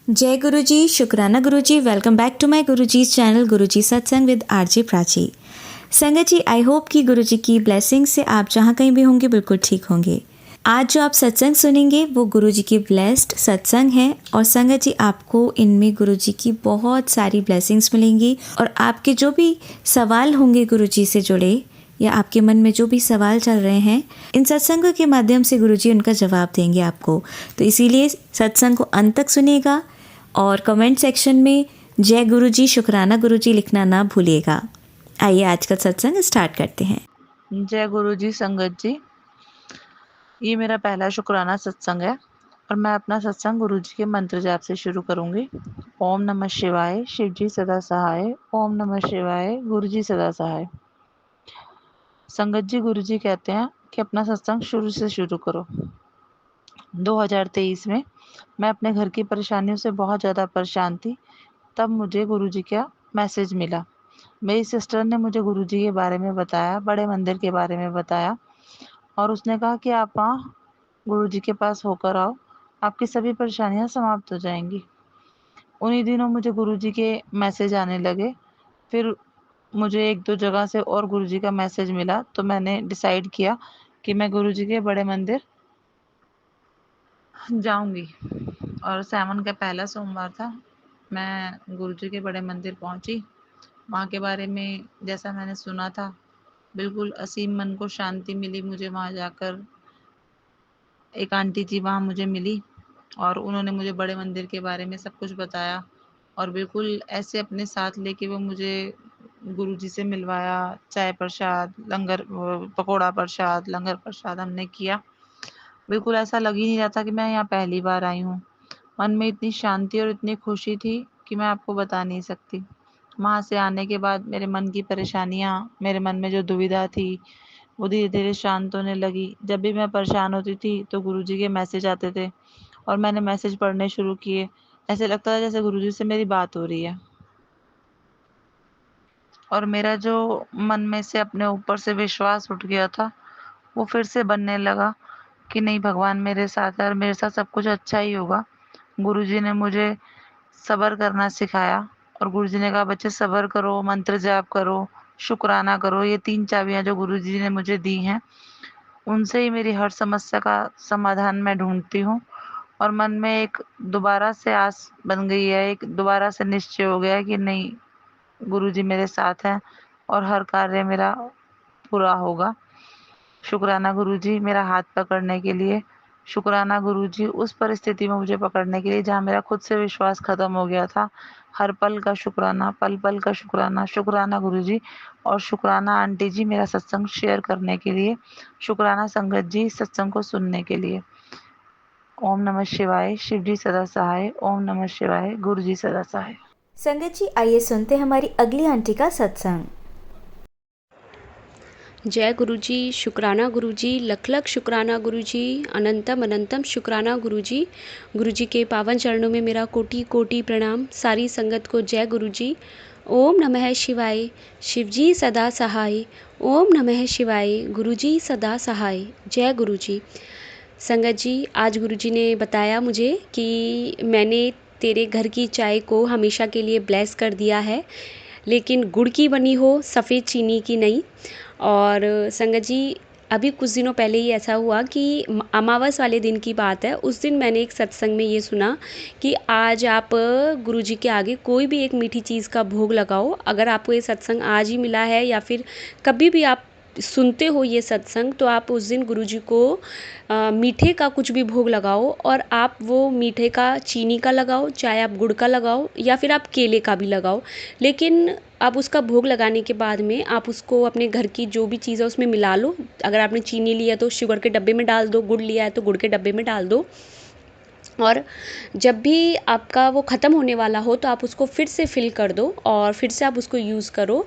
जय गुरु जी, शुक्राना गुरु जी। Welcome back to my Guru ji channel गुरु जी सत्संग विद आरजे प्राची। संगत जी, आई होप कि गुरु जी की ब्लेसिंग से आप जहाँ कहीं भी होंगे बिल्कुल ठीक होंगे। आज जो आप सत्संग सुनेंगे वो गुरु जी की ब्लेस्ड सत्संग है और संगत जी आपको इनमें गुरु जी की बहुत सारी ब्लेसिंग्स मिलेंगी और आपके जो भी सवाल होंगे गुरु जी से जुड़े या आपके मन में जो भी सवाल चल रहे हैं, इन सत्संगों के माध्यम से गुरु जी उनका जवाब देंगे आपको। तो इसीलिए सत्संग को अंत तक सुनिएगा और कमेंट सेक्शन में जय गुरु जी, शुक्राना गुरु जी लिखना ना भूलिएगा। आइए आज का सत्संग स्टार्ट करते हैं। जय गुरु जी। संगत जी, ये मेरा पहला शुक्राना सत्संग है और मैं अपना सत्संग गुरु जी के मंत्र जाप से शुरू करूंगी। ओम नमः शिवाय, शिव जी सदा सहाय। ओम नमः शिवाय, गुरु जी सदा सहाय। संगत जी, गुरु जी कहते हैं कि अपना सत्संग शुरू से शुरू करो। 2023 में मैं अपने घर की परेशानियों से बहुत ज़्यादा परेशान थी। तब मुझे गुरु जी का मैसेज मिला। मेरी सिस्टर ने मुझे गुरु जी के बारे में बताया, बड़े मंदिर के बारे में बताया और उसने कहा कि आप वहाँ गुरु जी के पास होकर आओ, आपकी सभी परेशानियाँ समाप्त हो जाएंगी। उन्हीं दिनों मुझे गुरु जी के मैसेज आने लगे। फिर मुझे एक दो जगह से और गुरु जी का मैसेज मिला तो मैंने डिसाइड किया कि मैं गुरु जी के बड़े मंदिर जाऊंगी। और सावन का पहला सोमवार था। मैं गुरु जी के बड़े मंदिर पहुंची। वहाँ के बारे में जैसा मैंने सुना था, बिल्कुल असीम मन को शांति मिली मुझे वहाँ जाकर। एक आंटी जी वहाँ मुझे मिली और उन्होंने मुझे बड़े मंदिर के बारे में सब कुछ बताया और बिल्कुल ऐसे अपने साथ लेके वो मुझे गुरु जी से मिलवाया। चाय प्रसाद, लंगर, पकौड़ा प्रसाद, लंगर प्रसाद हमने किया। बिल्कुल ऐसा लग ही नहीं रहा था कि मैं यहाँ पहली बार आई हूँ। मन में इतनी शांति और इतनी खुशी थी कि मैं आपको बता नहीं सकती। वहाँ से आने के बाद मेरे मन की परेशानियाँ, मेरे मन में जो दुविधा थी, वो धीरे धीरे शांत होने लगी। जब भी मैं परेशान होती थी तो गुरुजी के मैसेज आते थे और मैंने मैसेज पढ़ने शुरू किए। ऐसे लगता था जैसे गुरुजी से मेरी बात हो रही है और मेरा जो मन में से अपने ऊपर से विश्वास उठ गया था वो फिर से बनने लगा कि नहीं, भगवान मेरे साथ है और मेरे साथ सब कुछ अच्छा ही होगा। गुरुजी ने मुझे सब्र करना सिखाया और गुरुजी ने कहा बच्चे सब्र करो, मंत्र जाप करो, शुक्राना करो। ये 3 चाबियाँ जो गुरुजी ने मुझे दी हैं, उनसे ही मेरी हर समस्या का समाधान मैं ढूँढती हूँ और मन में एक दोबारा से आस बन गई है, एक दोबारा से निश्चय हो गया है कि नहीं, गुरुजी मेरे साथ हैं और हर कार्य मेरा पूरा होगा। शुक्राना गुरुजी मेरा हाथ पकड़ने के लिए। शुक्राना गुरुजी उस परिस्थिति में मुझे पकड़ने के लिए जहाँ मेरा खुद से विश्वास खत्म हो गया था। हर पल का शुक्राना, पल पल का शुक्राना। शुक्राना गुरुजी और शुक्राना आंटी जी मेरा सत्संग शेयर करने के लिए। शुक्राना संगत जी सत्संग को सुनने के लिए। ओम नमः शिवाय, शिव जी सदा सहाय। ओम नमः शिवाय, गुरु जी सदा सहाय। संगत जी, आइए सुनते हैं हमारी अगली आंटी का सत्संग। जय गुरु जी, शुक्राना गुरु जी, लख लख शुक्राना गुरु जी, अनंतम अनंतम शुक्राना गुरु जी। गुरु जी के पावन चरणों में मेरा कोटि कोटि प्रणाम। सारी संगत को जय गुरु जी। ओम नमः शिवाय, शिव जी सदा सहाय। ओम नमः शिवाय, गुरु जी सदा सहाय। जय गुरु जी। संगत जी, आज गुरु जी ने बताया मुझे कि मैंने तेरे घर की चाय को हमेशा के लिए ब्लेस कर दिया है, लेकिन गुड़ की बनी हो, सफ़ेद चीनी की नहीं। और संगत जी, अभी कुछ दिनों पहले ही ऐसा हुआ कि अमावस वाले दिन की बात है। उस दिन मैंने एक सत्संग में ये सुना कि आज आप गुरु जी के आगे कोई भी एक मीठी चीज़ का भोग लगाओ। अगर आपको ये सत्संग आज ही मिला है या फिर कभी भी आप सुनते हो ये सत्संग, तो आप उस दिन गुरु जी को मीठे का कुछ भी भोग लगाओ और आप वो मीठे का चीनी का लगाओ, चाहे आप गुड़ का लगाओ या फिर आप केले का भी लगाओ। लेकिन आप उसका भोग लगाने के बाद में आप उसको अपने घर की जो भी चीज़ है उसमें मिला लो। अगर आपने चीनी लिया तो शुगर के डब्बे में डाल दो, गुड़ लिया है तो गुड़ के डब्बे में डाल दो। और जब भी आपका वो ख़त्म होने वाला हो तो आप उसको फिर से फिल कर दो और फिर से आप उसको यूज़ करो।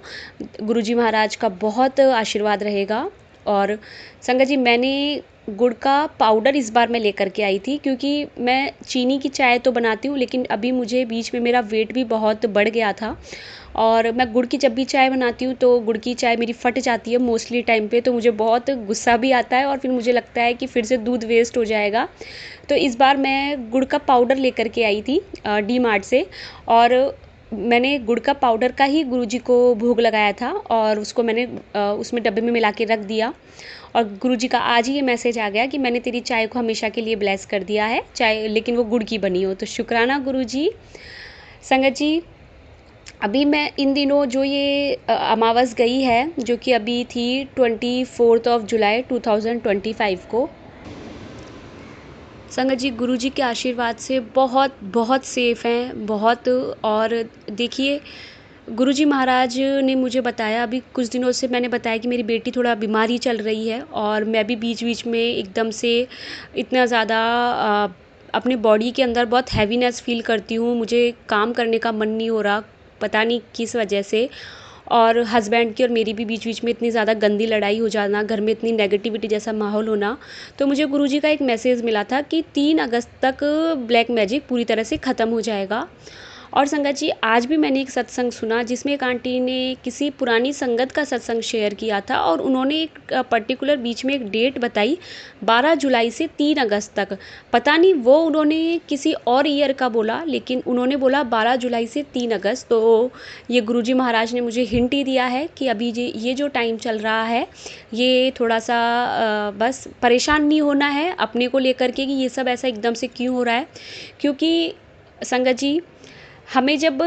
गुरुजी महाराज का बहुत आशीर्वाद रहेगा। और संगत जी, मैंने गुड़ का पाउडर इस बार मैं लेकर के आई थी, क्योंकि मैं चीनी की चाय तो बनाती हूँ, लेकिन अभी मुझे बीच में मेरा वेट भी बहुत बढ़ गया था और मैं गुड़ की जब भी चाय बनाती हूँ तो गुड़ की चाय मेरी फट जाती है मोस्टली टाइम पे, तो मुझे बहुत गुस्सा भी आता है और फिर मुझे लगता है कि फिर से दूध वेस्ट हो जाएगा। तो इस बार मैं गुड़ का पाउडर लेकर के आई थी डी मार्ट से, और मैंने गुड़ का पाउडर का ही गुरुजी को भोग लगाया था और उसको मैंने उसमें डब्बे में मिला के रख दिया। और गुरुजी का आज ही ये मैसेज आ गया कि मैंने तेरी चाय को हमेशा के लिए ब्लेस कर दिया है, चाय लेकिन वो गुड़ की बनी हो। तो शुक्राना गुरुजी। संगत जी, अभी मैं इन दिनों जो ये अमावस गई है, जो कि अभी थी 24 जुलाई 2025 को, संगत जी गुरुजी के आशीर्वाद से बहुत बहुत सेफ़ हैं, बहुत। और देखिए, गुरुजी महाराज ने मुझे बताया, अभी कुछ दिनों से मैंने बताया कि मेरी बेटी थोड़ा बीमार ही चल रही है और मैं भी बीच बीच में एकदम से इतना ज़्यादा अपने बॉडी के अंदर बहुत हैवीनेस फ़ील करती हूँ, मुझे काम करने का मन नहीं हो रहा, पता नहीं किस वजह से। और हस्बैंड की और मेरी भी बीच बीच में इतनी ज़्यादा गंदी लड़ाई हो जाना, घर में इतनी नेगेटिविटी जैसा माहौल होना। तो मुझे गुरुजी का एक मैसेज मिला था कि 3 अगस्त तक ब्लैक मैजिक पूरी तरह से ख़त्म हो जाएगा। और संगत जी, आज भी मैंने एक सत्संग सुना जिसमें एक आंटी ने किसी पुरानी संगत का सत्संग शेयर किया था और उन्होंने एक पर्टिकुलर बीच में एक डेट बताई, 12 जुलाई से 3 अगस्त तक। पता नहीं वो उन्होंने किसी और ईयर का बोला, लेकिन उन्होंने बोला 12 जुलाई से 3 अगस्त। तो ये गुरुजी महाराज ने मुझे हिंट ही दिया है कि अभी ये जो टाइम चल रहा है, ये थोड़ा सा बस परेशान नहीं होना है अपने को लेकर के कि ये सब ऐसा एकदम से क्यों हो रहा है। क्योंकि संगत जी, हमें जब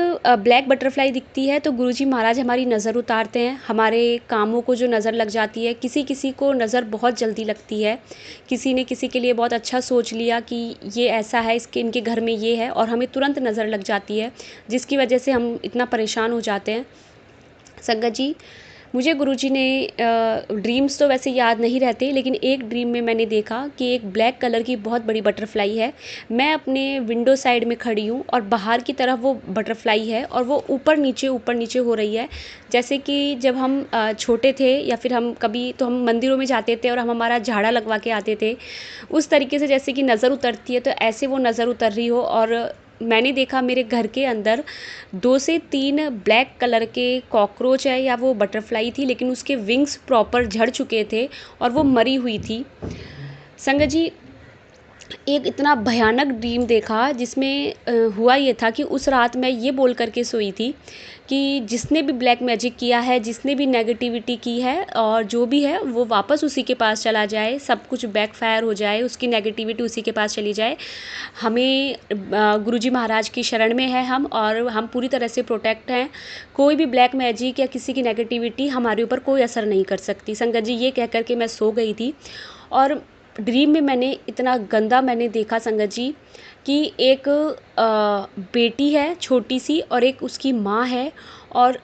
ब्लैक बटरफ्लाई दिखती है तो गुरुजी महाराज हमारी नज़र उतारते हैं, हमारे कामों को जो नज़र लग जाती है। किसी किसी को नज़र बहुत जल्दी लगती है, किसी ने किसी के लिए बहुत अच्छा सोच लिया कि ये ऐसा है, इसके इनके घर में ये है, और हमें तुरंत नज़र लग जाती है, जिसकी वजह से हम इतना परेशान हो जाते हैं। संगत जी, मुझे गुरुजी ने ड्रीम्स तो वैसे याद नहीं रहते, लेकिन एक ड्रीम में मैंने देखा कि एक ब्लैक कलर की बहुत बड़ी बटरफ्लाई है। मैं अपने विंडो साइड में खड़ी हूँ और बाहर की तरफ वो बटरफ्लाई है और वो ऊपर नीचे हो रही है। जैसे कि जब हम छोटे थे या फिर हम कभी तो हम मंदिरों में जाते थे और हम हमारा झाड़ा लगवा के आते थे, उस तरीके से जैसे कि नज़र उतरती है, तो ऐसे वो नज़र उतर रही हो। और मैंने देखा मेरे घर के अंदर 2 से 3 ब्लैक कलर के कॉकरोच है या वो बटरफ्लाई थी, लेकिन उसके विंग्स प्रॉपर झड़ चुके थे और वो मरी हुई थी। संगत जी, एक इतना भयानक ड्रीम देखा जिसमें हुआ ये था कि उस रात मैं ये बोल कर के सोई थी कि जिसने भी ब्लैक मैजिक किया है, जिसने भी नेगेटिविटी की है और जो भी है, वो वापस उसी के पास चला जाए, सब कुछ बैकफायर हो जाए, उसकी नेगेटिविटी उसी के पास चली जाए। हमें गुरुजी महाराज की शरण में है हम, और हम पूरी तरह से प्रोटेक्ट हैं। कोई भी ब्लैक मैजिक या किसी की नेगेटिविटी हमारे ऊपर कोई असर नहीं कर सकती। संगत जी, ये कह कर के मैं सो गई थी और ड्रीम में मैंने इतना गंदा मैंने देखा संगत जी कि एक बेटी है छोटी सी और एक उसकी माँ है, और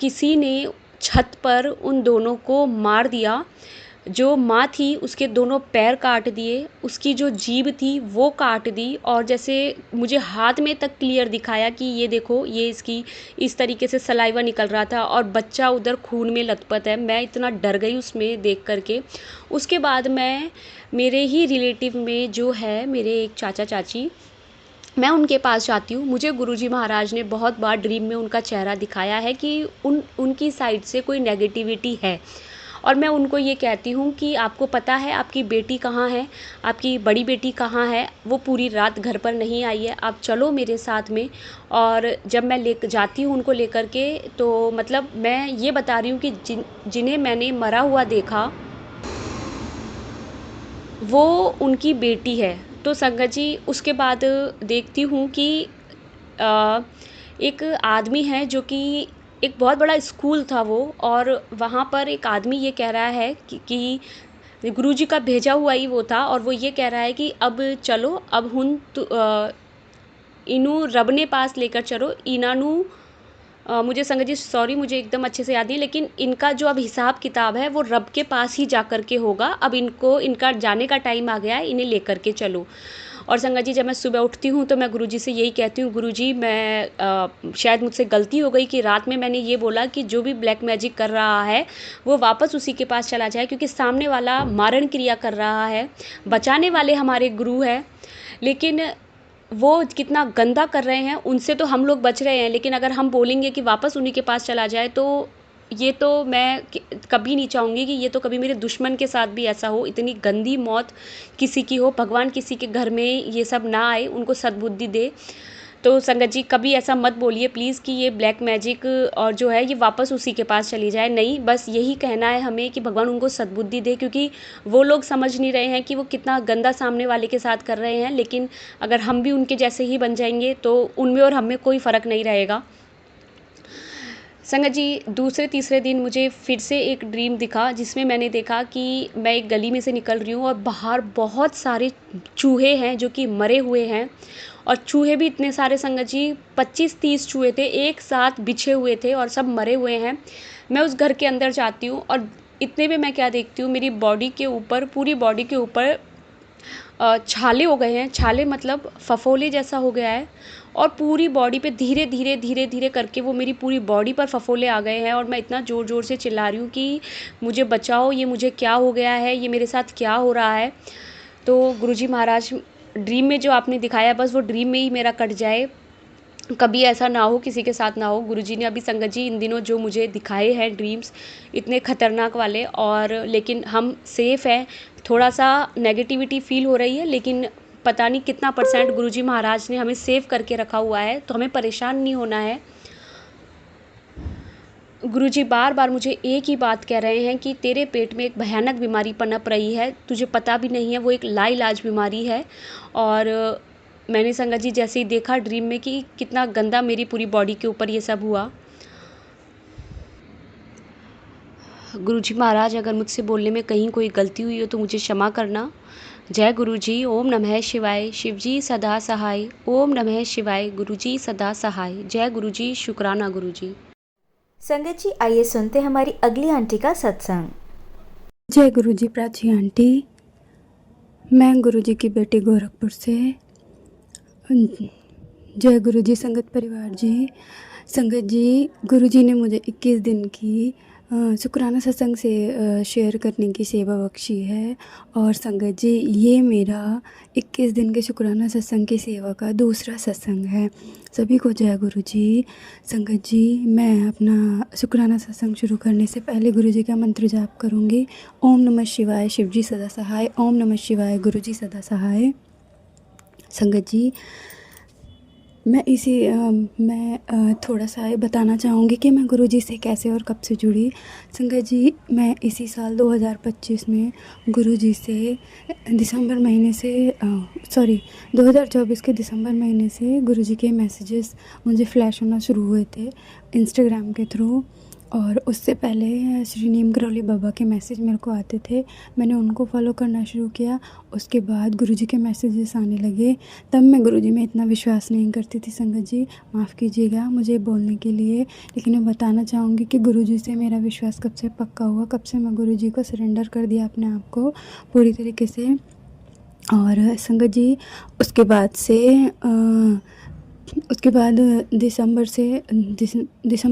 किसी ने छत पर उन दोनों को मार दिया। जो माँ थी उसके दोनों पैर काट दिए, उसकी जो जीभ थी वो काट दी, और जैसे मुझे हाथ में तक क्लियर दिखाया कि ये देखो, ये इसकी इस तरीके से सलाइवा निकल रहा था और बच्चा उधर खून में लथपथ है। मैं इतना डर गई उसमें देख करके। उसके बाद मैं मेरे ही रिलेटिव में जो है मेरे एक चाचा चाची, मैं उनके पास जाती हूँ। मुझे गुरुजी महाराज ने बहुत बार ड्रीम में उनका चेहरा दिखाया है कि उनकी साइड से कोई नेगेटिविटी है, और मैं उनको ये कहती हूँ कि आपको पता है आपकी बेटी कहाँ है, आपकी बड़ी बेटी कहाँ है, वो पूरी रात घर पर नहीं आई है, आप चलो मेरे साथ में। और जब मैं ले जाती हूँ उनको लेकर के, तो मतलब मैं ये बता रही हूँ कि जिन्हें मैंने मरा हुआ देखा वो उनकी बेटी है। तो संगत जी, उसके बाद देखती हूँ कि अ, एक आदमी है जो कि एक बहुत बड़ा स्कूल था वो, और वहाँ पर एक आदमी ये कह रहा है कि गुरुजी का भेजा हुआ ही वो था, और वो ये कह रहा है कि अब चलो, अब हुन इनू रब ने पास लेकर चलो, इनानू मुझे संगत जी सॉरी, मुझे एकदम अच्छे से याद नहीं, लेकिन इनका जो अब हिसाब किताब है वो रब के पास ही जा कर के होगा। अब इनका जाने का टाइम आ गया है, इन्हें लेकर के चलो। और संगत जी जब मैं सुबह उठती हूँ तो मैं गुरुजी से यही कहती हूँ, गुरुजी मैं शायद मुझसे गलती हो गई कि रात में मैंने ये बोला कि जो भी ब्लैक मैजिक कर रहा है वो वापस उसी के पास चला जाए, क्योंकि सामने वाला मारण क्रिया कर रहा है। बचाने वाले हमारे गुरु हैं, लेकिन वो कितना गंदा कर रहे हैं उनसे तो हम लोग बच रहे हैं, लेकिन अगर हम बोलेंगे कि वापस उन्हीं के पास चला जाए तो ये तो मैं कभी नहीं चाहूँगी कि ये तो कभी मेरे दुश्मन के साथ भी ऐसा हो, इतनी गंदी मौत किसी की हो। भगवान किसी के घर में ये सब ना आए, उनको सद्बुद्धि दे। तो संगत जी कभी ऐसा मत बोलिए प्लीज़ कि ये ब्लैक मैजिक और जो है ये वापस उसी के पास चली जाए। नहीं, बस यही कहना है हमें कि भगवान उनको सद्बुद्धि दे, क्योंकि वो लोग समझ नहीं रहे हैं कि वो कितना गंदा सामने वाले के साथ कर रहे हैं। लेकिन अगर हम भी उनके जैसे ही बन जाएंगे तो उनमें और हम में कोई फ़र्क नहीं रहेगा। संगत जी दूसरे तीसरे दिन मुझे फिर से एक ड्रीम दिखा, जिसमें मैंने देखा कि मैं एक गली में से निकल रही हूँ और बाहर बहुत सारे चूहे हैं जो कि मरे हुए हैं। और चूहे भी इतने सारे संगत जी 25-30 चूहे थे, एक साथ बिछे हुए थे और सब मरे हुए हैं। मैं उस घर के अंदर जाती हूँ और इतने में मैं क्या देखती हूँ, मेरी बॉडी के ऊपर, पूरी बॉडी के ऊपर छाले हो गए हैं। छाले मतलब फफोले जैसा हो गया है और पूरी बॉडी पे धीरे धीरे धीरे धीरे करके वो मेरी पूरी बॉडी पर फफोले आ गए हैं। और मैं इतना ज़ोर ज़ोर से चिल्ला रही हूँ कि मुझे बचाओ, ये मुझे क्या हो गया है, ये मेरे साथ क्या हो रहा है। तो गुरुजी महाराज ड्रीम में जो आपने दिखाया बस वो ड्रीम में ही मेरा कट जाए, कभी ऐसा ना हो, किसी के साथ ना हो। गुरुजी ने अभी संगत जी इन दिनों जो मुझे दिखाए हैं ड्रीम्स इतने ख़तरनाक वाले, और लेकिन हम सेफ़ हैं। थोड़ा सा नेगेटिविटी फ़ील हो रही है, लेकिन पता नहीं कितना % गुरुजी महाराज ने हमें सेव करके रखा हुआ है, तो हमें परेशान नहीं होना है। गुरुजी बार बार मुझे एक ही बात कह रहे हैं कि तेरे पेट में एक भयानक बीमारी पनप रही है, तुझे पता भी नहीं है, वो एक लाइलाज बीमारी है। और मैंने संगत जी जैसे ही देखा ड्रीम में कि कितना गंदा मेरी पूरी बॉडी के ऊपर ये सब हुआ। गुरुजी महाराज अगर मुझसे बोलने में कहीं कोई गलती हुई हो तो मुझे क्षमा करना। जय गुरुजी। ओम नमः शिवाय। शिवजी सदा सहाय। ओम नमः शिवाय। गुरुजी सदा सहाय। जय गुरुजी। शुक्राना गुरुजी। संगत जी आइए सुनते हैं हमारी अगली आंटी का सत्संग। जय गुरुजी प्राची आंटी, मैं गुरुजी की बेटी गोरखपुर से। जय गुरुजी संगत परिवार जी। संगत जी गुरुजी ने मुझे 21 दिन की शुक्राना सत्संग से शेयर करने की सेवा बख्शी है। और संगत जी ये मेरा 21 दिन के शुक्राना सत्संग की सेवा का दूसरा सत्संग है। सभी को जय गुरुजी। संगत जी मैं अपना शुक्राना सत्संग शुरू करने से पहले गुरुजी का मंत्र जाप करूँगी। ओम नमः शिवाय। शिवजी सदा सहाय। ओम नमः शिवाय। गुरुजी सदा सहाय। संगत जी मैं थोड़ा सा बताना चाहूँगी कि मैं गुरुजी से कैसे और कब से जुड़ी। संगत जी मैं इसी साल 2025 में गुरुजी से दिसंबर महीने से 2024 के दिसंबर महीने से गुरुजी के मैसेजेस मुझे फ्लैश होना शुरू हुए थे इंस्टाग्राम के थ्रू। और उससे पहले श्री नीम करौली बाबा के मैसेज मेरे को आते थे, मैंने उनको फॉलो करना शुरू किया। उसके बाद गुरुजी के मैसेजेस आने लगे। तब मैं गुरुजी में इतना विश्वास नहीं करती थी। संगत जी माफ़ कीजिएगा मुझे बोलने के लिए, लेकिन मैं बताना चाहूँगी कि गुरुजी से मेरा विश्वास कब से पक्का हुआ, कब से मैं गुरुजी को सरेंडर कर दिया अपने आप को पूरी तरीके से। और संगत जी उसके बाद दिसंबर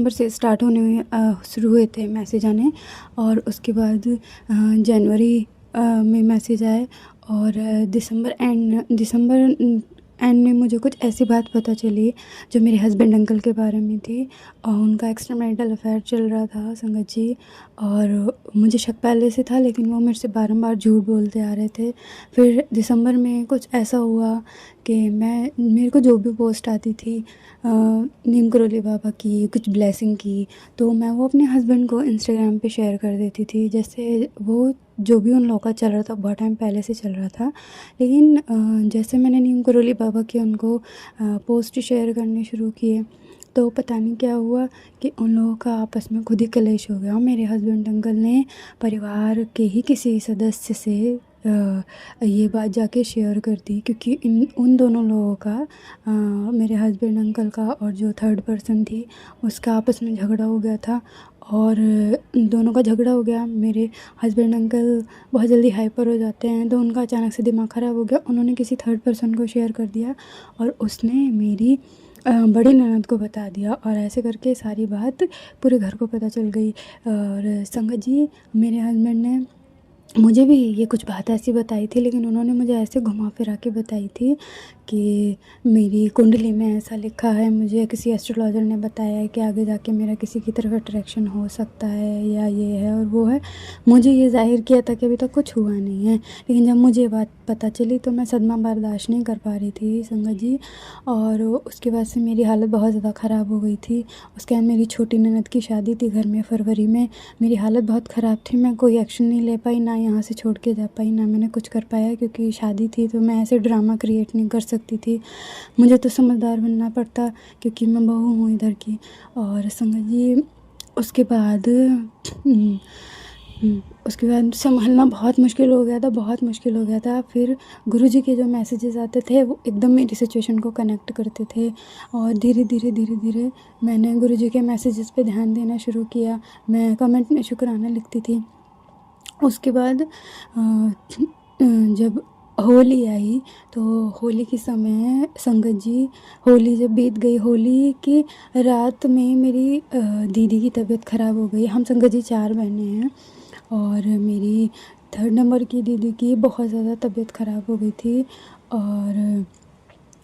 से स्टार्ट होने शुरू हुए थे मैसेज आने। और उसके बाद जनवरी में मैसेज आए। और दिसंबर एंड में मुझे कुछ ऐसी बात पता चली जो मेरे हस्बैंड अंकल के बारे में थी। और उनका एक्स्ट्रा मैरिटल अफेयर चल रहा था संगत जी। और मुझे शक पहले से था, लेकिन वो मेरे से बारंबार झूठ बोलते आ रहे थे। फिर दिसंबर में कुछ ऐसा हुआ कि मेरे को जो भी पोस्ट आती थी नीम करौली बाबा की, कुछ ब्लेसिंग की, तो मैं वो अपने हस्बैंड को इंस्टाग्राम पे शेयर कर देती थी। जैसे वो जो भी उन लोगों का चल रहा था बहुत टाइम पहले से चल रहा था। लेकिन जैसे मैंने नीम करौली बाबा के उनको पोस्ट शेयर करने शुरू किए तो पता नहीं क्या हुआ कि उन लोगों का आपस में खुद ही कलेश हो गया। मेरे हस्बैंड अंकल ने परिवार के ही किसी सदस्य से ये बात जाके शेयर कर दी, क्योंकि उन दोनों लोगों का मेरे हस्बैंड अंकल का और जो थर्ड पर्सन थी उसका आपस में झगड़ा हो गया था। और दोनों का झगड़ा हो गया। मेरे हस्बैंड अंकल बहुत जल्दी हाइपर हो जाते हैं, तो उनका अचानक से दिमाग ख़राब हो गया। उन्होंने किसी थर्ड पर्सन को शेयर कर दिया और उसने मेरी बड़ी ननद को बता दिया, और ऐसे करके सारी बात पूरे घर को पता चल गई। और संगत जी, मेरे हस्बैंड ने मुझे भी ये कुछ बात ऐसी बताई थी, लेकिन उन्होंने मुझे ऐसे घुमा फिरा के बताई थी कि मेरी कुंडली में ऐसा लिखा है, मुझे किसी एस्ट्रोलॉजर ने बताया है कि आगे जाके मेरा किसी की तरफ अट्रैक्शन हो सकता है, या ये है और वो है। मुझे ये ज़ाहिर किया था कि अभी तक कुछ हुआ नहीं है, लेकिन जब मुझे बात पता चली तो मैं सदमा बर्दाश्त नहीं कर पा रही थी संगत जी। और उसके बाद से मेरी हालत बहुत ज़्यादा ख़राब हो गई थी। उसके बाद मेरी छोटी ननद की शादी थी घर में फरवरी में। मेरी हालत बहुत ख़राब थी, मैं कोई एक्शन नहीं ले पाई, ना यहाँ से छोड़ के जा पाई, ना मैंने कुछ कर पाया, क्योंकि शादी थी तो मैं ऐसे ड्रामा क्रिएट नहीं कर सकती थी। मुझे तो समझदार बनना पड़ता, क्योंकि मैं बहू हूँ इधर की। और संगत जी, उसके बाद उसके बाद संभलना बहुत मुश्किल हो गया था, बहुत मुश्किल हो गया था। फिर गुरुजी के जो मैसेजेस आते थे वो एकदम मेरी सिचुएशन को कनेक्ट करते थे, और धीरे धीरे मैंने गुरुजी के मैसेजेस पे ध्यान देना शुरू किया। मैं कमेंट में शुक्राना लिखती थी। उसके बाद जब होली आई तो होली के समय संगत जी, होली जब बीत गई, होली की रात में मेरी दीदी की तबीयत ख़राब हो गई। हम संगत जी 4 बहनें हैं, और मेरी 3rd नंबर की दीदी की बहुत ज़्यादा तबीयत ख़राब हो गई थी, और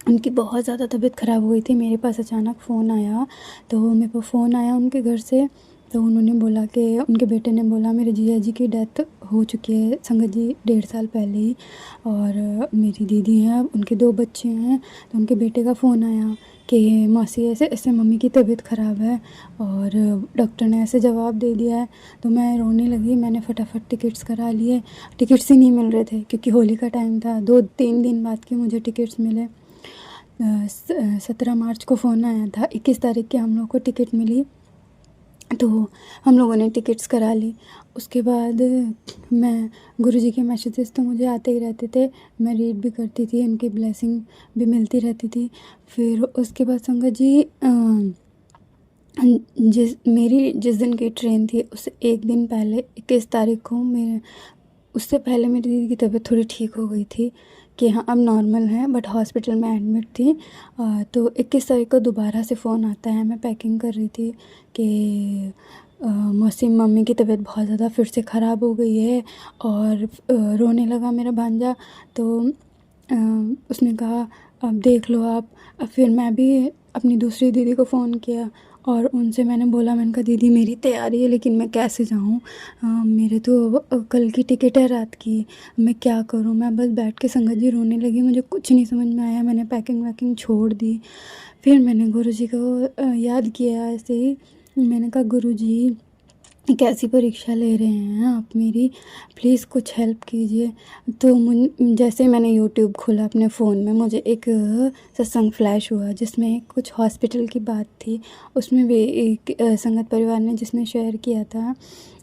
उनकी बहुत ज़्यादा तबीयत ख़राब हो गई थी। मेरे पास अचानक फ़ोन आया, तो मेरे पास फ़ोन आया उनके घर से, तो उन्होंने बोला कि उनके बेटे ने बोला मेरे जीजा जी की डेथ हो चुकी है संगत जी 1.5 साल पहले ही, और मेरी दीदी हैं, उनके 2 बच्चे हैं। तो उनके बेटे का फ़ोन आया कि मौसी ऐसे ऐसे मम्मी की तबीयत ख़राब है, और डॉक्टर ने ऐसे जवाब दे दिया है। तो मैं रोने लगी। मैंने फटाफट टिकट्स करा लिए। टिकट्स ही नहीं मिल रहे थे, क्योंकि होली का टाइम था। 2-3 दिन बाद के मुझे टिकट्स मिले। 17 मार्च को फ़ोन आया था, 21 तारीख की हम लोग को टिकट मिली, तो हम लोगों ने टिकट्स करा ली। उसके बाद मैं गुरुजी के मैसेजेस तो मुझे आते ही रहते थे, मैं रीड भी करती थी, उनकी ब्लेसिंग भी मिलती रहती थी। फिर उसके बाद संगत जी, जिस दिन की ट्रेन थी उससे एक दिन पहले 21 तारीख को उससे पहले मेरी दीदी की तबीयत थोड़ी ठीक हो गई थी कि हाँ अब नॉर्मल है, बट हॉस्पिटल में एडमिट थी। तो 21 तारीख को दोबारा से फ़ोन आता है। मैं पैकिंग कर रही थी कि मौसी मम्मी की तबीयत बहुत ज़्यादा फिर से ख़राब हो गई है, और रोने लगा मेरा भांजा। तो उसने कहा अब देख लो आप। फिर मैं भी अपनी दूसरी दीदी को फ़ोन किया, और उनसे मैंने बोला, मैंने कहा दीदी मेरी तैयारी है, लेकिन मैं कैसे जाऊँ, मेरे तो कल की टिकट है रात की, मैं क्या करूँ। मैं बस बैठ के संगत जी रोने लगी, मुझे कुछ नहीं समझ में आया। मैंने पैकिंग वैकिंग छोड़ दी। फिर मैंने गुरुजी को याद किया ऐसे ही। मैंने कहा गुरुजी कैसी परीक्षा ले रहे हैं आप मेरी, प्लीज़ कुछ हेल्प कीजिए। तो जैसे मैंने यूट्यूब खोला अपने फ़ोन में, मुझे एक सत्संग फ्लैश हुआ जिसमें कुछ हॉस्पिटल की बात थी। उसमें भी एक संगत परिवार ने जिसने शेयर किया था,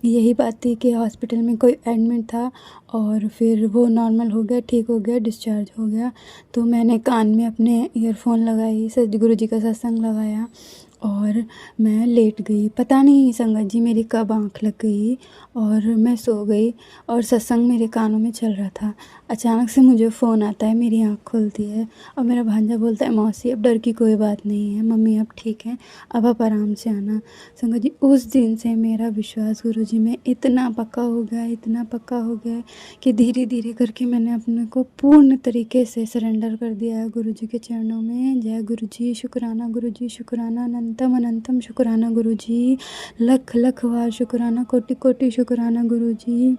यही बात थी कि हॉस्पिटल में कोई एडमिट था, और फिर वो नॉर्मल हो गया, ठीक हो गया, डिस्चार्ज हो गया। तो मैंने कान में अपने ईयरफोन लगाई, गुरुजी का सत्संग लगाया, और मैं लेट गई। पता नहीं संगत जी मेरी कब आँख लग गई और मैं सो गई, और सत्संग मेरे कानों में चल रहा था। अचानक से मुझे फ़ोन आता है, मेरी आँख खुलती है, और मेरा भांजा बोलता है मौसी अब डर की कोई बात नहीं है, मम्मी अब ठीक है, अब आप आराम से आना। संगत जी उस दिन से मेरा विश्वास गुरुजी में इतना पक्का हो गया, इतना पक्का हो गया कि धीरे धीरे करके मैंने अपने को पूर्ण तरीके से सरेंडर कर दिया है गुरुजी के चरणों में। जय गुरुजी, शुक्राना गुरुजी, शुक्राना अनंतम अनंतम शुक्राना गुरुजी, लख लख बार शुक्राना, कोटि कोटि शुक्राना गुरुजी।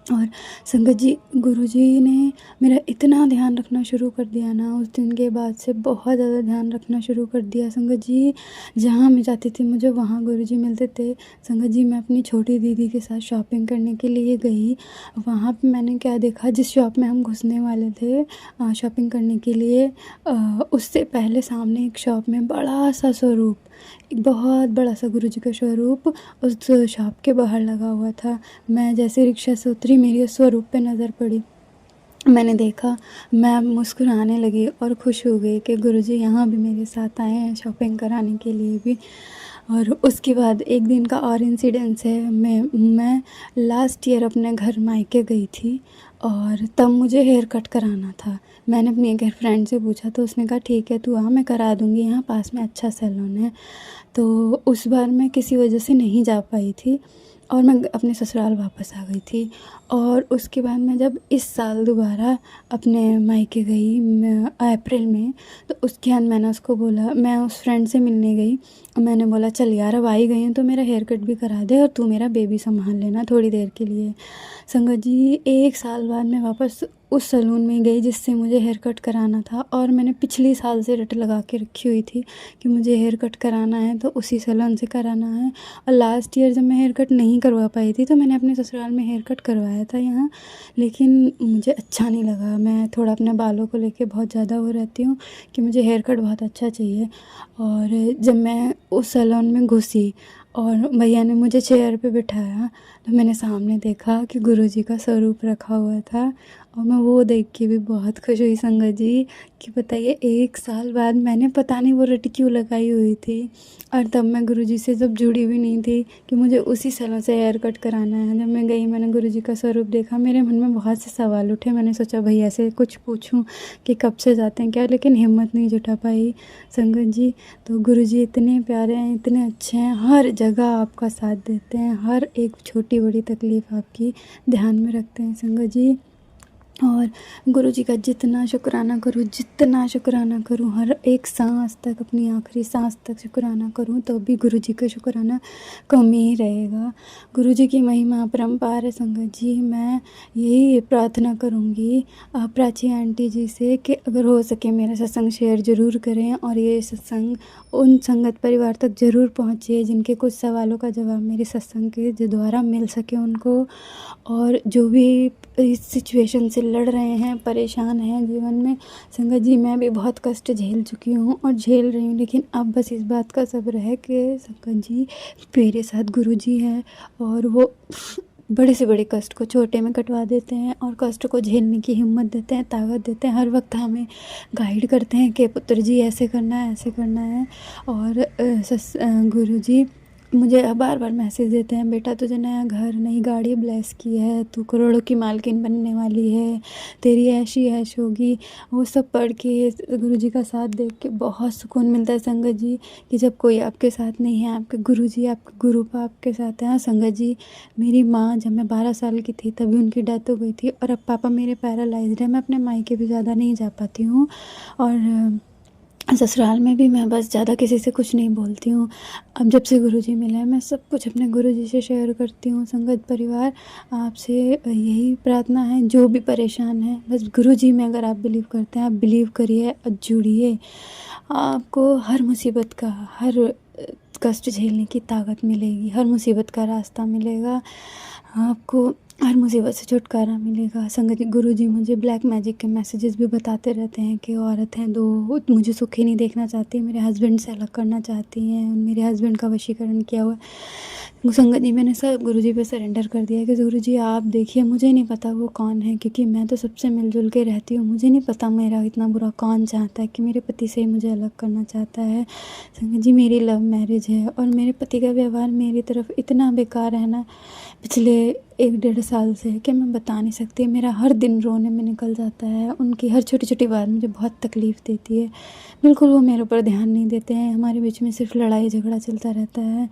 और संगत जी गुरुजी ने मेरा इतना ध्यान रखना शुरू कर दिया ना, उस दिन के बाद से बहुत ज़्यादा ध्यान रखना शुरू कर दिया। संगत जी जहाँ मैं जाती थी मुझे वहाँ गुरुजी मिलते थे। संगत जी मैं अपनी छोटी दीदी के साथ शॉपिंग करने के लिए गई, वहाँ पे मैंने क्या देखा, जिस शॉप में हम घुसने वाले थे शॉपिंग करने के लिए, उससे पहले सामने एक शॉप में बड़ा सा स्वरूप, एक बहुत बड़ा सा गुरुजी का स्वरूप उस शॉप के बाहर लगा हुआ था। मैं जैसे रिक्शा से उतरी, मेरी उस स्वरूप पे नज़र पड़ी। मैंने देखा, मैं मुस्कुराने लगी और खुश हो गई कि गुरुजी यहाँ भी मेरे साथ आए हैं शॉपिंग कराने के लिए भी। और उसके बाद एक दिन का और इंसिडेंस है, मैं लास्ट ईयर अपने घर मायके गई थी और तब मुझे हेयर कट कराना था। मैंने अपनी एक फ्रेंड से पूछा तो उसने कहा ठीक है तू आ, मैं करा दूँगी, यहाँ पास में अच्छा सैलून है। तो उस बार मैं किसी वजह से नहीं जा पाई थी और मैं अपने ससुराल वापस आ गई थी। और उसके बाद मैं जब इस साल दोबारा अपने मायके गई अप्रैल में, तो उसके बाद मैंने उसको बोला, मैं उस फ्रेंड से मिलने गई और मैंने बोला चल यार अब आई गई हूँ तो मेरा हेयर कट भी करा दे और तू मेरा बेबी संभाल लेना थोड़ी देर के लिए। संगत जी 1 साल बाद मैं वापस उस सैलून में गई जिससे मुझे हेयर कट कराना था और मैंने पिछले साल से रट लगा के रखी हुई थी कि मुझे हेयर कट कराना है तो उसी सैलून से कराना है। और लास्ट ईयर जब मैं हेयर कट नहीं करवा पाई थी तो मैंने अपने ससुराल में हेयर कट करवाया था यहाँ, लेकिन मुझे अच्छा नहीं लगा। मैं थोड़ा अपने बालों को लेके बहुत ज़्यादा वो रहती हूँ कि मुझे हेयर कट बहुत अच्छा चाहिए। और जब मैं उस सैलून में घुसी और भैया ने मुझे चेयर पे बिठाया तो मैंने सामने देखा कि गुरुजी का स्वरूप रखा हुआ था और मैं वो देख के भी बहुत खुश हुई संगत जी कि बताइए 1 साल बाद मैंने पता नहीं वो रट क्यों लगाई हुई थी। और तब मैं गुरुजी से जब जुड़ी भी नहीं थी कि मुझे उसी सैलून से हेयर कट कराना है। जब मैं गई मैंने गुरुजी का स्वरूप देखा, मेरे मन में बहुत से सवाल उठे। मैंने सोचा भैया से कुछ पूछूं कि कब से जाते हैं क्या, लेकिन हिम्मत नहीं जुटा पाई संगत जी। तो गुरुजी इतने प्यारे हैं, इतने अच्छे हैं, हर जगह आपका साथ देते हैं, हर एक छोटी बड़ी तकलीफ़ आपकी ध्यान में रखते हैं संगत जी। और गुरुजी का जितना शुक्राना करूँ हर एक सांस तक, अपनी आखिरी सांस तक शुक्राना करूँ तो भी गुरुजी का शुक्राना कम ही रहेगा। गुरुजी की महिमा अपरंपार है संगत जी। मैं यही प्रार्थना करूँगी प्राची आंटी जी से कि अगर हो सके मेरा सत्संग शेयर ज़रूर करें और ये सत्संग उन संगत परिवार तक ज़रूर पहुँचे जिनके कुछ सवालों का जवाब मेरे सत्संग के द्वारा मिल सके उनको। और जो भी इस सिचुएशन से लड़ रहे हैं, परेशान हैं जीवन में, संगत जी मैं भी बहुत कष्ट झेल चुकी हूँ और झेल रही हूँ, लेकिन अब बस इस बात का सब्र है कि संगत जी मेरे साथ गुरुजी हैं और वो बड़े से बड़े कष्ट को छोटे में कटवा देते हैं और कष्ट को झेलने की हिम्मत देते हैं, ताकत देते हैं, हर वक्त हमें गाइड करते हैं कि पुत्र जी ऐसे करना है, ऐसे करना है। और गुरुजी मुझे बार बार मैसेज देते हैं, बेटा तुझे नया घर नई गाड़ी ब्लेस की है, तू करोड़ों की मालकिन बनने वाली है, तेरी ऐशी ऐश होगी। वो सब पढ़ के गुरुजी का साथ देख के बहुत सुकून मिलता है संगत जी कि जब कोई आपके साथ नहीं है, आपके गुरुजी आपके गुरु आपके साथ हैं। संगत जी मेरी माँ जब मैं 12 साल की थी तभी उनकी डेथ हो गई थी और अब पापा मेरे पैरालाइज्ड है। मैं अपने मायके भी ज़्यादा नहीं जा पाती हूँ और ससुराल में भी मैं बस ज़्यादा किसी से कुछ नहीं बोलती हूँ। अब जब से गुरुजी मिले हैं मैं सब कुछ अपने गुरुजी से शेयर करती हूँ। संगत परिवार आपसे यही प्रार्थना है, जो भी परेशान है बस गुरुजी में अगर आप बिलीव करते हैं, आप बिलीव करिए और जुड़िए। आपको हर मुसीबत का, हर कष्ट झेलने की ताकत मिलेगी, हर मुसीबत का रास्ता मिलेगा, आपको हर मुसीबत से छुटकारा मिलेगा। संगत गुरुजी मुझे ब्लैक मैजिक के मैसेजेस भी बताते रहते हैं कि औरत हैं दो, मुझे सुखी नहीं देखना चाहती, मेरे हस्बैंड से अलग करना चाहती हैं, मेरे हस्बैंड का वशीकरण किया हुआ है। संगत जी मैंने सब गुरुजी पे सरेंडर कर दिया कि गुरुजी आप देखिए, मुझे नहीं पता वो कौन है, क्योंकि मैं तो सबसे मिलजुल के रहती हूँ, मुझे नहीं पता मेरा इतना बुरा कौन चाहता है कि मेरे पति से ही मुझे अलग करना चाहता है। संगत जी मेरी लव मैरिज है और मेरे पति का व्यवहार मेरी तरफ इतना बेकार है ना पिछले 1-1.5 साल से कि मैं बता नहीं सकती। मेरा हर दिन रोने में निकल जाता है, उनकी हर छोटी छोटी बात मुझे बहुत तकलीफ़ देती है। बिल्कुल वो मेरे ऊपर ध्यान नहीं देते हैं, हमारे बीच में सिर्फ लड़ाई झगड़ा चलता रहता है।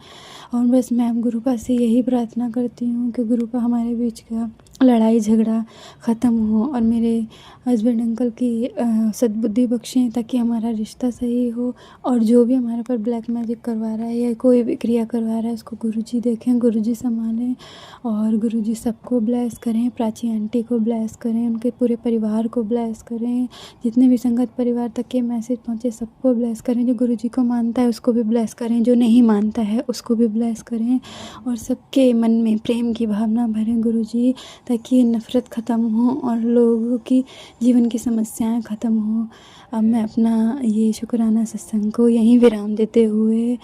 और बस मैं अब गुरुपा से यही प्रार्थना करती हूँ कि गुरुपा हमारे बीच का लड़ाई झगड़ा ख़त्म हो और मेरे हस्बैंड अंकल की सद्बुद्धि बख्शें ताकि हमारा रिश्ता सही हो। और जो भी हमारे पर ब्लैक मैजिक करवा रहा है या कोई भी क्रिया करवा रहा है उसको गुरुजी देखें, गुरुजी संभालें और गुरुजी सबको ब्लेस करें। प्राची आंटी को ब्लेस करें, उनके पूरे परिवार को ब्लेस करें, जितने भी संगत परिवार तक ये मैसेज पहुँचे सबको ब्लेस करें। जो गुरुजी को मानता है उसको भी ब्लेस करें, जो नहीं मानता है उसको भी ब्लेस करें और सबके मन में प्रेम की भावना भरें गुरुजी, ताकि नफ़रत ख़त्म हो और लोगों की जीवन की समस्याएं ख़त्म हो। अब मैं अपना ये शुक्राना सत्संग को यहीं विराम देते हुए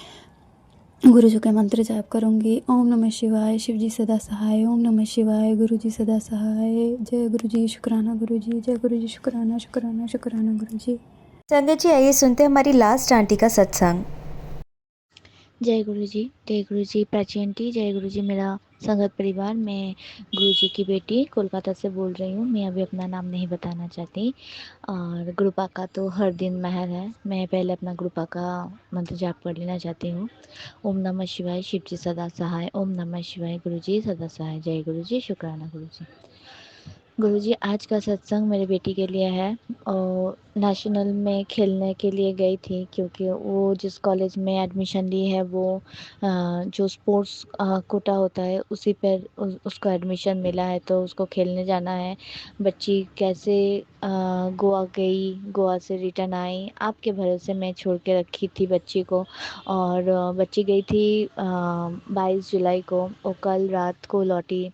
गुरु जी के मंत्र जाप करूँगी। ओम नमः शिवाय, शिव जी सदा सहाय। ओम नमः शिवाय, गुरु जी सदा सहाय। जय गुरु जी, शुक्राना गुरु जी। जय गुरु जी, शुक्राना शुक्राना शुक्राना गुरु जी। संगत जी आइए सुनते हैं हमारी लास्ट आंटी का सत्संग। जय गुरु जी प्राची आंटी, जय गुरु जी मेरा संगत परिवार। मैं गुरु जी की बेटी कोलकाता से बोल रही हूँ। मैं अभी अपना नाम नहीं बताना चाहती। और गुरुपा का तो हर दिन महर है। मैं पहले अपना गुरुपा का मंत्र जाप कर लेना चाहती हूँ। ओम नमः शिवाय, शिव जी सदा सहाय। ओम नमः शिवाय, गुरु जी सदा सहाय। जय गुरु जी, शुक्राना गुरु जी। गुरुजी आज का सत्संग मेरे बेटी के लिए है। और नेशनल में खेलने के लिए गई थी, क्योंकि वो जिस कॉलेज में एडमिशन ली है वो जो स्पोर्ट्स कोटा होता है उसी पर उसको एडमिशन मिला है, तो उसको खेलने जाना है। बच्ची कैसे गोवा गई, गोवा से रिटर्न आई, आपके भरोसे मैं छोड़ के रखी थी बच्ची को। और बच्ची गई थी 22 जुलाई को, और कल रात को लौटी।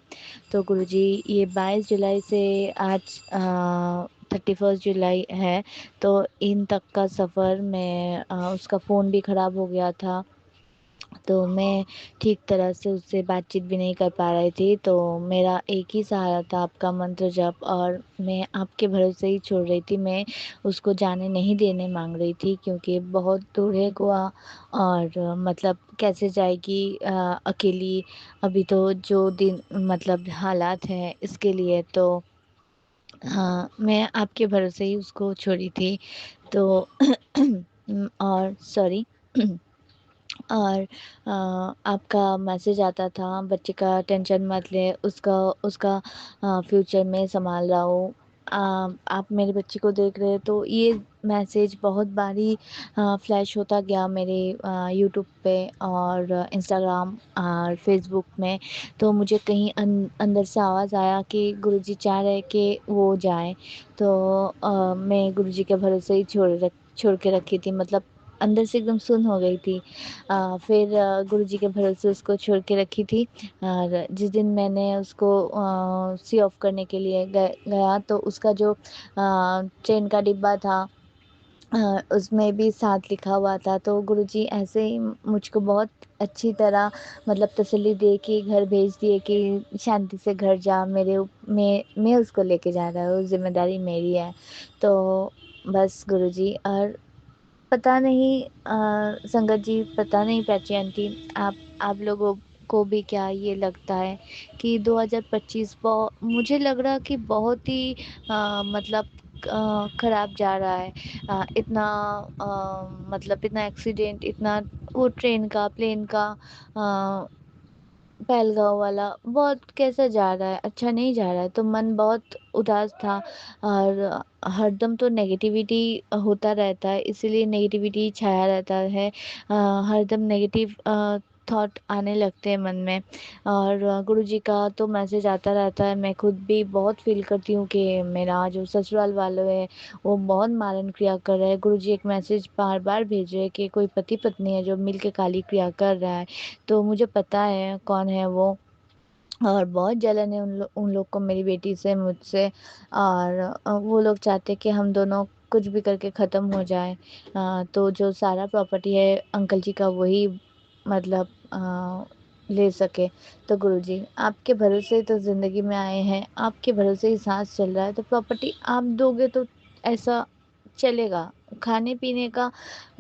तो गुरुजी ये 22 जुलाई से आज 31 जुलाई है, तो इन तक का सफ़र में उसका फ़ोन भी ख़राब हो गया था, तो मैं ठीक तरह से उससे बातचीत भी नहीं कर पा रही थी। तो मेरा एक ही सहारा था आपका मंत्र जप, और मैं आपके भरोसे ही छोड़ रही थी। मैं उसको जाने नहीं देने मांग रही थी, क्योंकि बहुत दूर है गोवा, और मतलब कैसे जाएगी अकेली। अभी तो जो दिन मतलब हालात हैं इसके लिए, तो हाँ मैं आपके भरोसे ही उसको छोड़ी थी। तो और सॉरी और आपका मैसेज आता था, बच्चे का टेंशन मत ले, उसका उसका फ्यूचर में संभाल रहा हूँ। आप मेरे बच्चे को देख रहे हैं, तो ये मैसेज बहुत बारी फ्लैश होता गया मेरे यूट्यूब पे और इंस्टाग्राम और फेसबुक में। तो मुझे कहीं अंदर से आवाज़ आया कि गुरुजी चाह रहे कि वो जाए। तो मैं गुरुजी के भरोसे ही छोड़ के रखी थी, मतलब अंदर से एकदम सुन्न हो गई थी। फिर गुरुजी के भरोसे उसको छोड़ के रखी थी। और जिस दिन मैंने उसको सी ऑफ करने के लिए गया, तो उसका जो ट्रेन का डिब्बा था उसमें भी 7 लिखा हुआ था। तो गुरुजी ऐसे ही मुझको बहुत अच्छी तरह मतलब तसल्ली दे के घर भेज दिए कि शांति से घर जा, मैं उसको लेके जा रहा हूँ, ज़िम्मेदारी मेरी है। तो बस गुरुजी। और पता नहीं संगत जी, पता नहीं प्राची आंटी, आप लोगों को भी क्या ये लगता है कि 2025 मुझे लग रहा कि बहुत ही मतलब खराब जा रहा है। इतना मतलब इतना एक्सीडेंट, इतना वो ट्रेन का प्लेन का पहलगाँव वाला बहुत कैसा जा रहा है, अच्छा नहीं जा रहा है, तो मन बहुत उदास था। और हरदम तो नेगेटिविटी होता रहता है, इसीलिए नेगेटिविटी छाया रहता है। हरदम नेगेटिव थॉट आने लगते हैं मन में। और गुरुजी का तो मैसेज आता रहता है। मैं खुद भी बहुत फील करती हूँ कि मेरा जो ससुराल वालों है वो बहुत मारण क्रिया कर रहे हैं। गुरुजी एक मैसेज बार बार भेज रहे हैं कि कोई पति पत्नी है जो मिल के काली क्रिया कर रहा है। तो मुझे पता है कौन है वो, और बहुत जलन है उन लोग को मेरी बेटी से, मुझसे। और वो लोग चाहते कि हम दोनों कुछ भी करके ख़त्म हो जाए। तो जो सारा प्रॉपर्टी है अंकल जी का वही मतलब ले सके। तो गुरुजी आपके भरोसे तो ज़िंदगी में आए हैं, आपके भरोसे ही सांस चल रहा है, तो प्रॉपर्टी आप दोगे तो ऐसा चलेगा। खाने पीने का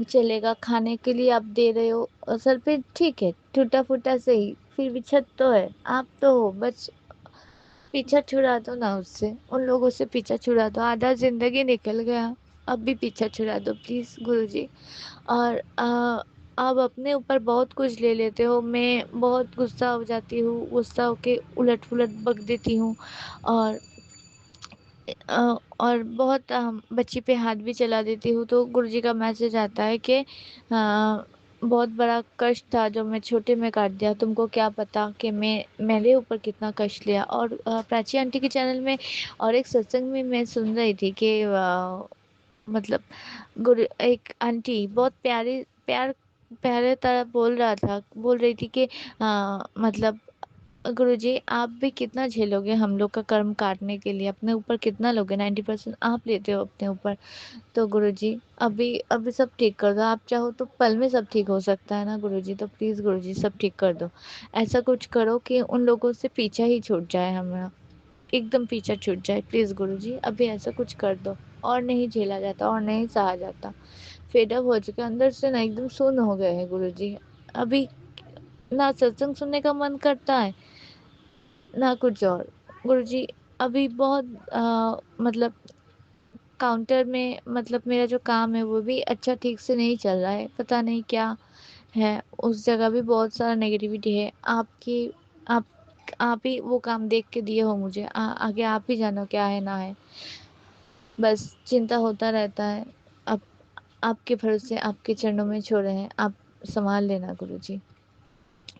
चलेगा, खाने के लिए आप दे रहे हो और सर पे ठीक है टूटा फूटा सही, फिर भी छत तो है, आप तो हो। बस पीछा छुड़ा दो ना उससे, उन लोगों से पीछा छुड़ा दो। आधा जिंदगी निकल गया, अब भी पीछा छुड़ा दो प्लीज गुरुजी। और आप अपने ऊपर बहुत कुछ ले लेते हो। मैं बहुत गुस्सा हो जाती हूँ, गुस्सा होके उलट पुलट बक देती हूँ। और और बहुत बच्ची पे हाथ भी चला देती हूँ। तो गुरुजी का मैसेज आता है कि बहुत बड़ा कष्ट था जो मैं छोटे में काट दिया, तुमको क्या पता कि मेरे ऊपर कितना कष्ट लिया। और प्राची आंटी के चैनल में और एक सत्संग में मैं सुन रही थी कि मतलब गुरु एक आंटी बहुत प्यारे तरह बोल रही थी कि मतलब गुरुजी आप भी कितना झेलोगे हम लोग का कर्म काटने के लिए, अपने ऊपर कितना लोगे, 90% आप लेते हो अपने ऊपर। तो गुरुजी अभी अभी सब ठीक कर दो, आप चाहो तो पल में सब ठीक हो सकता है ना गुरुजी, तो प्लीज़ गुरुजी सब ठीक कर दो। ऐसा कुछ करो कि उन लोगों से पीछा ही छूट जाए हमारा, एकदम पीछा छूट जाए प्लीज़ गुरुजी, अभी ऐसा कुछ कर दो। और नहीं झेला जाता और नहीं सहा जाता, फेड अप हो चुके हैं, अंदर से ना एकदम सुन्न हो गए हैं गुरुजी। अभी ना सत्संग सुनने का मन करता है, ना कुछ और। गुरुजी अभी बहुत मतलब काउंटर में, मतलब मेरा जो काम है वो भी अच्छा ठीक से नहीं चल रहा है, पता नहीं क्या है, उस जगह भी बहुत सारा नेगेटिविटी है। आप आप ही वो काम देख के दिए हो मुझे, आगे आप ही जानो क्या है ना है, बस चिंता होता रहता है। अब आपके भरोसे, आपके चरणों में छोड़े हैं, आप संभाल लेना गुरुजी।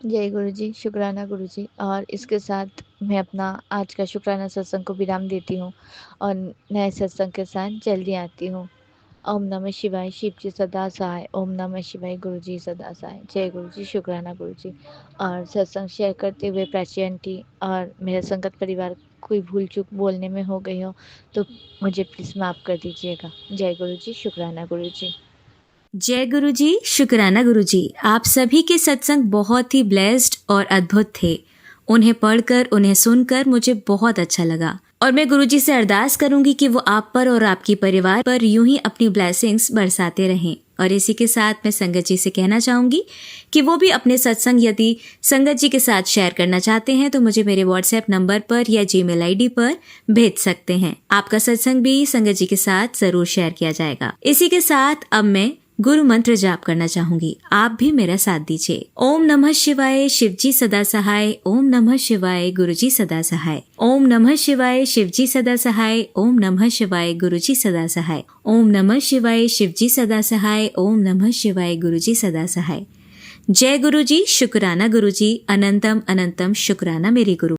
जय गुरुजी, शुक्राना गुरुजी। और इसके साथ मैं अपना आज का शुक्राना सत्संग को विराम देती हूँ और नए सत्संग के साथ जल्दी आती हूँ। ओम नमः शिवाय, शिव जी सदा सहाय। ओम नमः शिवाय, गुरु जी सदा सहाय। जय गुरु जी, शुक्राना गुरु जी। और सत्संग शेयर करते हुए प्राची आंटी और मेरा संगत परिवार कोई भूल चूक बोलने में हो गई हो तो मुझे प्लीज़ माफ़ कर दीजिएगा। जय गुरु जी, शुक्राना गुरु जी। जय गुरु जी, शुक्राना गुरु जी। आप सभी के सत्संग बहुत ही ब्लेस्ड और अद्भुत थे। उन्हें पढ़कर, उन्हें सुनकर मुझे बहुत अच्छा लगा और मैं गुरु जी से अरदास करूंगी कि वो आप पर और आपके परिवार पर यूं ही अपनी ब्लेसिंग्स बरसाते रहें। और इसी के साथ मैं संगत जी से कहना चाहूंगी कि वो भी अपने सत्संग यदि संगत जी के साथ शेयर करना चाहते हैं तो मुझे मेरे व्हाट्सएप नंबर पर या जीमेल आईडी पर भेज सकते हैं। आपका सत्संग भी संगत जी के साथ जरूर शेयर किया जाएगा। इसी के साथ अब मैं गुरु मंत्र जाप करना चाहूंगी, आप भी मेरा साथ दीजिए। ओम नमः शिवाय, शिवजी सदा सहाय। ओम नमः शिवाय, गुरुजी सदा सहाय। ओम नमः शिवाय, शिवजी सदा सहाय। ओम नमः शिवाय, गुरुजी सदा सहाय। ओम नमः शिवाय, शिवजी सदा सहाय। ओम नमः शिवाय, गुरुजी सदा सहाय। जय गुरुजी, शुक्राना गुरुजी। अनंतम अनंतम शुक्राना मेरे गुरु।